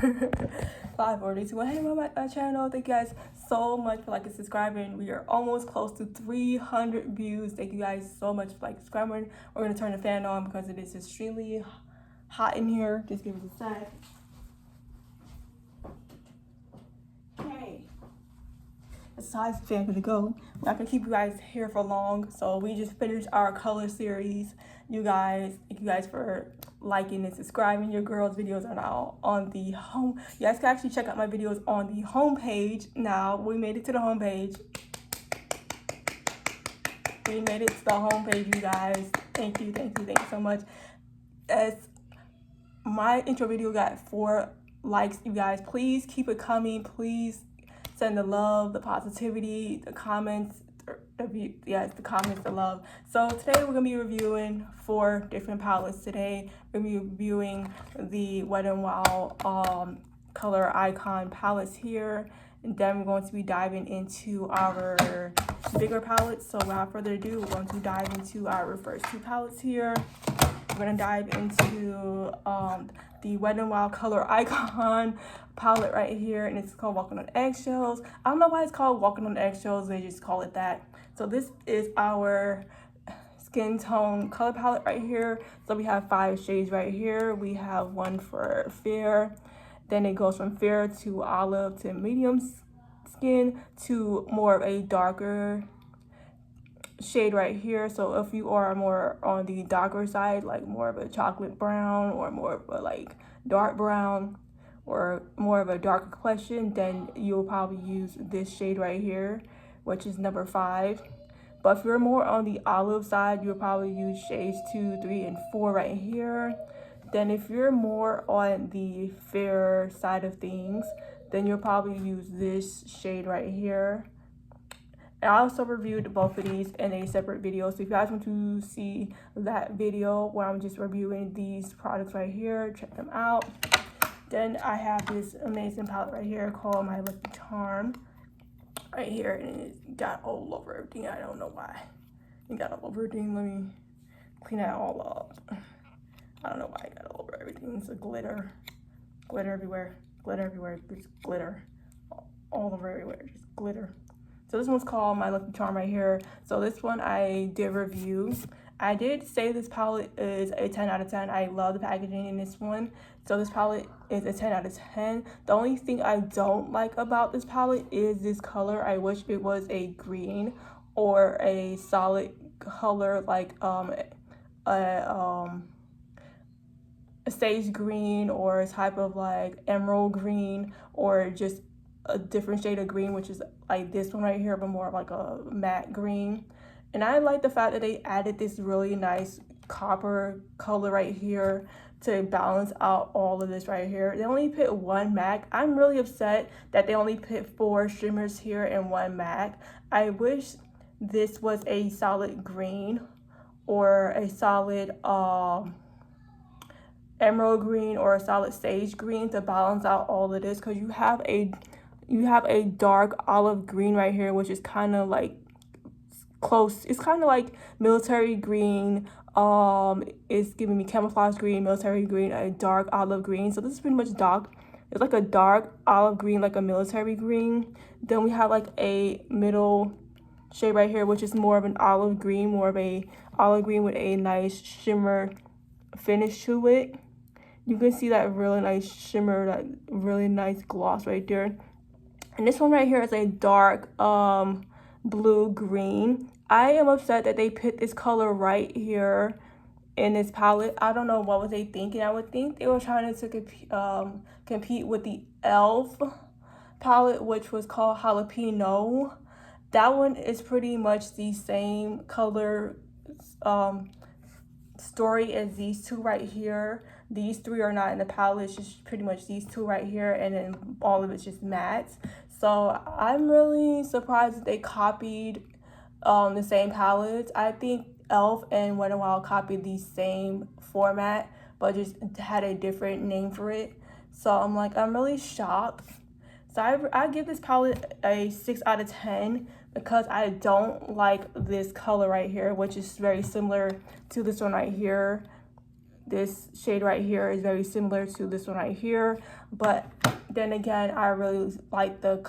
542. Hey, my channel. Thank you guys so much for liking and subscribing. We are almost close to 300 views. Thank you guys so much for subscribing. We're gonna turn the fan on because it is extremely hot in here. Just give us a sec. Okay. It's time for the fan to go. We're not gonna keep you guys here for long. So we just finished our color series. You guys, thank you guys for liking and subscribing. Your girls' videos are now on the home. You guys can actually check out my videos on the home page. Now we made it to the home page. We made it to the home page, you guys. Thank you so much. As my intro video got 4 likes, you guys, please keep it coming. Please send the love, the positivity, the comments, the comments, the love. So today we're gonna be reviewing 4 different palettes. Today we're gonna be reviewing the Wet n Wild color icon palettes here, and then we're going to be diving into our bigger palettes. So without further ado, we're going to dive into our first 2 palettes here. We're gonna dive into the Wet n Wild color icon palette right here, and it's called Walking on Eggshells. I don't know why it's called Walking on Eggshells, they just call it that. So this is our skin tone color palette right here. So we have 5 shades right here. We have one for fair, then it goes from fair to olive to medium skin to more of a darker shade right here. So if you are more on the darker side, like more of a chocolate brown or more of a like dark brown or more of a darker complexion, then you'll probably use this shade right here, which is number 5. But if you're more on the olive side, you'll probably use shades 2, 3, and 4 right here. Then if you're more on the fair side of things, then you'll probably use this shade right here. I also reviewed both of these in a separate video, so if you guys want to see that video where I'm just reviewing these products right here, check them out. Then I have this amazing palette right here called My Lucky Charm right here, and it got all over everything. I don't know why it got all over everything. Let me clean that all up. I don't know why it got all over everything. It's a glitter everywhere, there's glitter all over everywhere, just glitter. So this one's called My Lucky Charm right here. So this one I did review. I did say this palette is a 10 out of 10. I love the packaging in this one. So this palette is a 10 out of 10. The only thing I don't like about this palette is this color. I wish it was a green or a solid color like a sage green or a type of like emerald green, or just a different shade of green, which is like this one right here, but more of like a matte green. And I like the fact that they added this really nice copper color right here to balance out all of this right here. They only put 1 MAC. I'm really upset that they only put 4 streamers here and 1 MAC. I wish this was a solid green or a solid emerald green or a solid sage green to balance out all of this, because you have a dark olive green right here, which is kind of like close. It's kind of like military green. It's giving me camouflage green, military green, a dark olive green. So this is pretty much dark. It's like a dark olive green, like a military green. Then we have like a middle shade right here, which is more of an olive green, more of a olive green with a nice shimmer finish to it. You can see that really nice shimmer, that really nice gloss right there. And this one right here is a dark blue green. I am upset that they put this color right here in this palette. I don't know what was they thinking. I would think they were trying to compete with the e.l.f. palette, which was called Jalapeno. That one is pretty much the same color story as these 2 right here. These 3 are not in the palette. It's just pretty much these 2 right here, and then all of it's just matte. So I'm really surprised that they copied the same palettes. I think e.l.f. and Wet n Wild copied the same format, but just had a different name for it. So I'm really shocked. So I give this palette a 6 out of 10 because I don't like this color right here, which is very similar to this one right here. this shade right here is very similar to this one right here. But then again, I really like the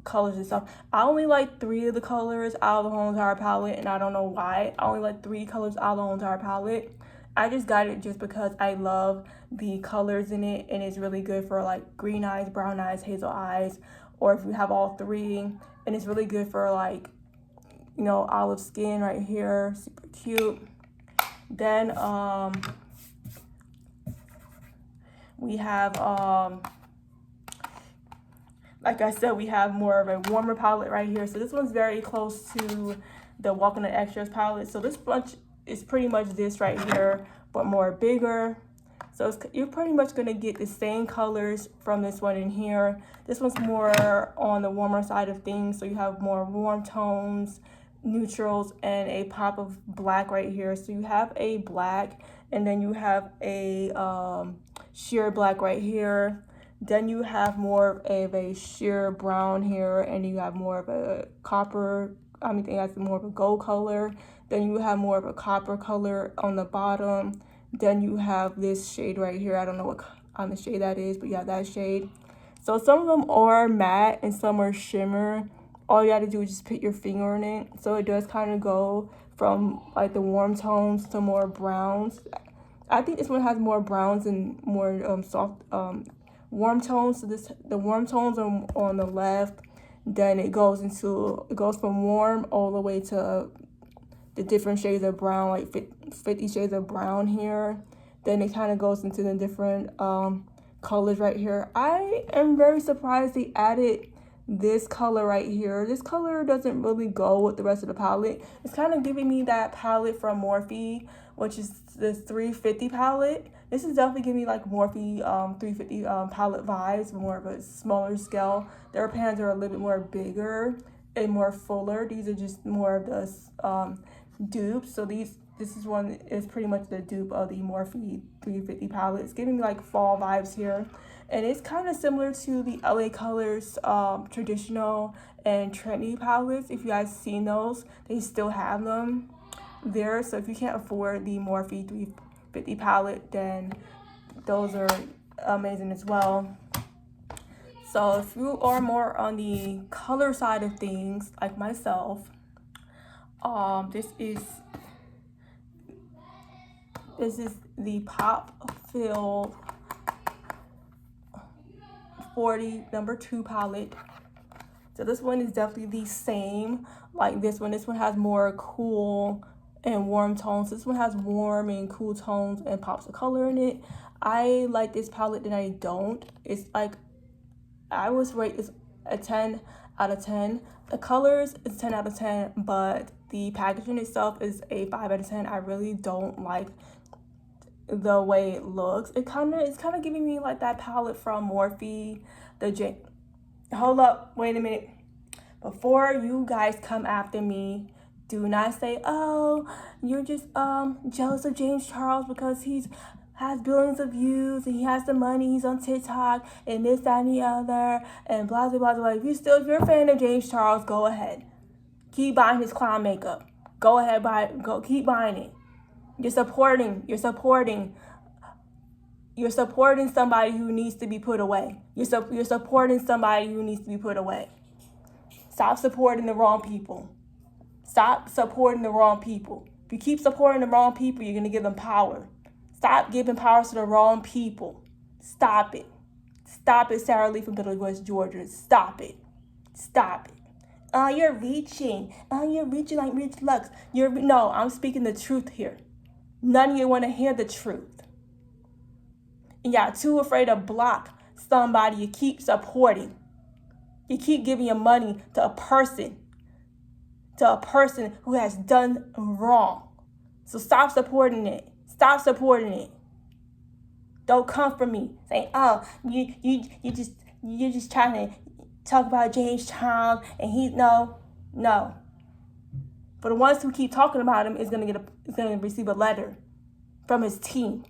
colors and stuff. I only like 3 of the colors out of the whole entire palette, and I don't know why. I only like 3 colors out of the whole entire palette. I just got it just because I love the colors in it, and it's really good for like green eyes, brown eyes, hazel eyes, or if you have all 3. And it's really good for like, you know, olive skin right here, super cute. Then we have like I said, we have more of a warmer palette right here. So this one's very close to the Walk in the Extras palette. So this bunch is pretty much this right here, but more bigger. So you're pretty much going to get the same colors from this one in here. This one's more on the warmer side of things. So you have more warm tones, neutrals, and a pop of black right here. So you have a black, and then you have a sheer black right here. Then you have more of a sheer brown here, and you have more of a copper, I think that's more of a gold color. Then you have more of a copper color on the bottom. Then you have this shade right here. I don't know what on the shade that is, but yeah, that shade. So some of them are matte and some are shimmer. All you have to do is just put your finger in it. So it does kind of go from like the warm tones to more browns. I think this one has more browns and more soft warm tones. So the warm tones are on the left. Then it goes from warm all the way to the different shades of brown, like 50 shades of brown here. Then it kind of goes into the different colors right here. I am very surprised they added this color right here. This color doesn't really go with the rest of the palette. It's kind of giving me that palette from Morphe, which is the 350 palette. This is definitely giving me like Morphe 350 palette vibes, more of a smaller scale. Their pans are a little bit more bigger and more fuller. These are just more of the dupes. So this one is pretty much the dupe of the Morphe 350 palette. It's giving me like fall vibes here. And it's kind of similar to the LA Colors traditional and trendy palettes. If you guys seen those, they still have them there. So if you can't afford the Morphe 350 palette, then those are amazing as well. So if you are more on the color side of things, like myself, this is the Pop Fill 40 number 2 palette. So this one is definitely the same like this one. This one has more cool and warm tones. This one has warm and cool tones and pops of color in it. I like this palette and I don't. It's like, I would rate this a 10 out of 10. The colors is 10 out of 10, but the packaging itself is a 5 out of 10. I really don't like the way it looks. It's kind of giving me like that palette from Morphe. Hold up, wait a minute. Before you guys come after me, do not say, oh, you're just jealous of James Charles because he has billions of views and he has the money, he's on TikTok and this, that, and the other, and blah, blah, blah, blah. If you're a fan of James Charles, go ahead. Keep buying his clown makeup. Go ahead, keep buying it. You're supporting somebody who needs to be put away. You're supporting somebody who needs to be put away. Stop supporting the wrong people. Stop supporting the wrong people. If you keep supporting the wrong people, you're going to give them power. Stop giving power to the wrong people. Stop it. Stop it, Sarah Lee from Middlewest, Georgia. Stop it. Stop it. You're reaching. You're reaching like Rich Lux. No, I'm speaking the truth here. None of you want to hear the truth. And y'all too afraid to block somebody you keep supporting. You keep giving your money to a person who has done wrong. So stop supporting it. Stop supporting it. Don't come for me saying, oh, you're just trying to talk about James Charles and he's no. For the ones who keep talking about him is gonna receive a letter from his team.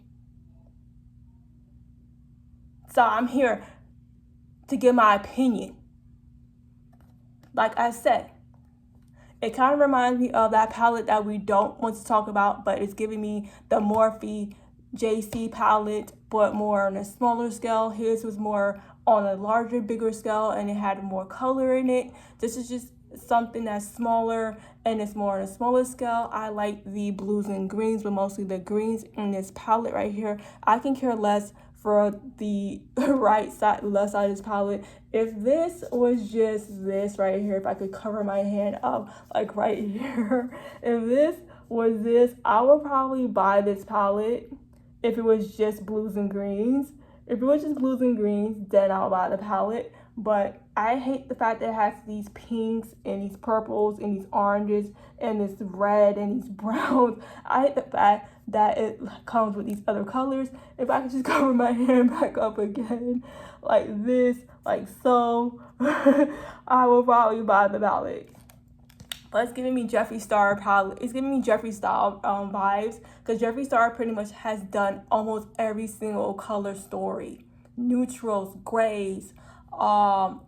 So I'm here to give my opinion. Like I said, it kind of reminds me of that palette that we don't want to talk about, but it's giving me the Morphe JC palette, but more on a smaller scale. His was more on a larger, bigger scale, and it had more color in it. This is just something that's smaller and it's more on a smaller scale. I like the blues and greens, but mostly the greens in this palette right here. I can care less for the right side, left side of this palette. If this was just this right here, if I could cover my hand up like right here, if this was this, I would probably buy this palette if it was just blues and greens. If it was just blues and greens, then I'll buy the palette. But I hate the fact that it has these pinks and these purples and these oranges and this red and these browns. I hate the fact that it comes with these other colors. If I could just cover my hand back up again like this, like so, I will probably buy the palette. But it's giving me Jeffree Star palette. It's giving me Jeffree Star vibes, because Jeffree Star pretty much has done almost every single color story. Neutrals, grays,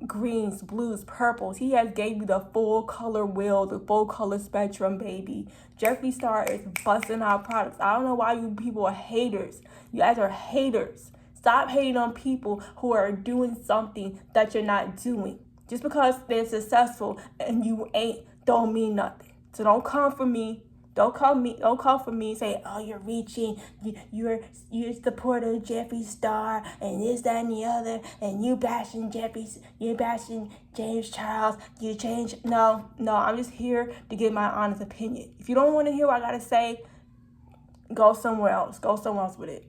greens, blues, purples. He has gave you the full color wheel, the full color spectrum, baby. Jeffree Star is busting out products. I don't know why you people are haters. You guys are haters. Stop hating on people who are doing something that you're not doing. Just because they're successful and you ain't, don't mean nothing. So don't come for me. Don't come for me and say, oh, you're reaching, you're supporting Jeffree Star and this, that, and the other, and you bashing James Charles, you change. No, I'm just here to give my honest opinion. If you don't want to hear what I gotta say, go somewhere else. Go somewhere else with it.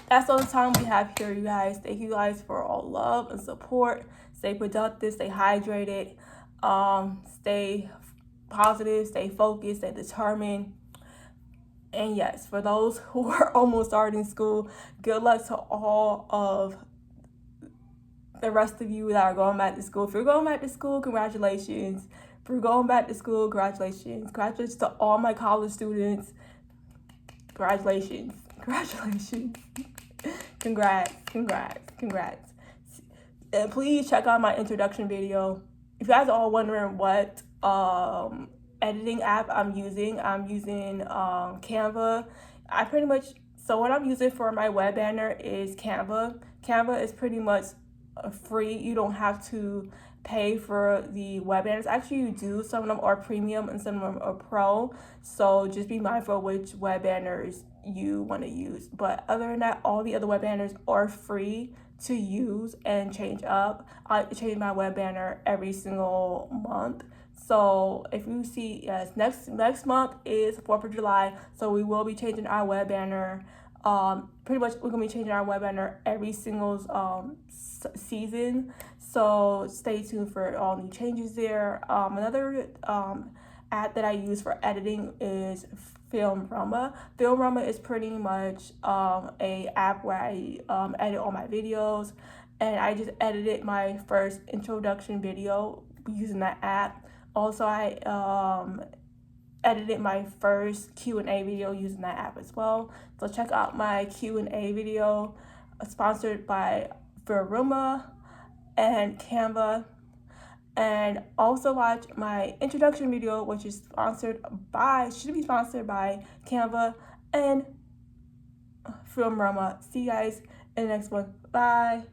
That's all the time we have here, you guys. Thank you guys for all love and support. Stay productive, stay hydrated, stay positive, stay focused, stay determined. And yes, for those who are almost starting school, good luck to all of the rest of you that are going back to school. If you're going back to school, congratulations. If you're going back to school, congratulations. Congratulations to all my college students. Congratulations. Congrats. And please check out my introduction video. If you guys are all wondering what editing app I'm using Canva. So what I'm using for my web banner is Canva. Canva is pretty much free. You don't have to pay for the web banners. Actually, you do. Some of them are premium and some of them are pro. So just be mindful which web banners you want to use. But other than that, all the other web banners are free to use and change up. I change my web banner every single month. So if you see, yes, next month is 4th of July. So we will be changing our web banner. Pretty much we're gonna be changing our web banner every single season. So stay tuned for all new changes there. Another app that I use for editing is Filmora. Filmora is pretty much a app where I edit all my videos, and I just edited my first introduction video using that app. Also, I edited my first Q&A video using that app as well. So check out my Q&A video sponsored by Filmora and Canva. And also watch my introduction video, which is should be sponsored by Canva and Filmora. See you guys in the next one. Bye.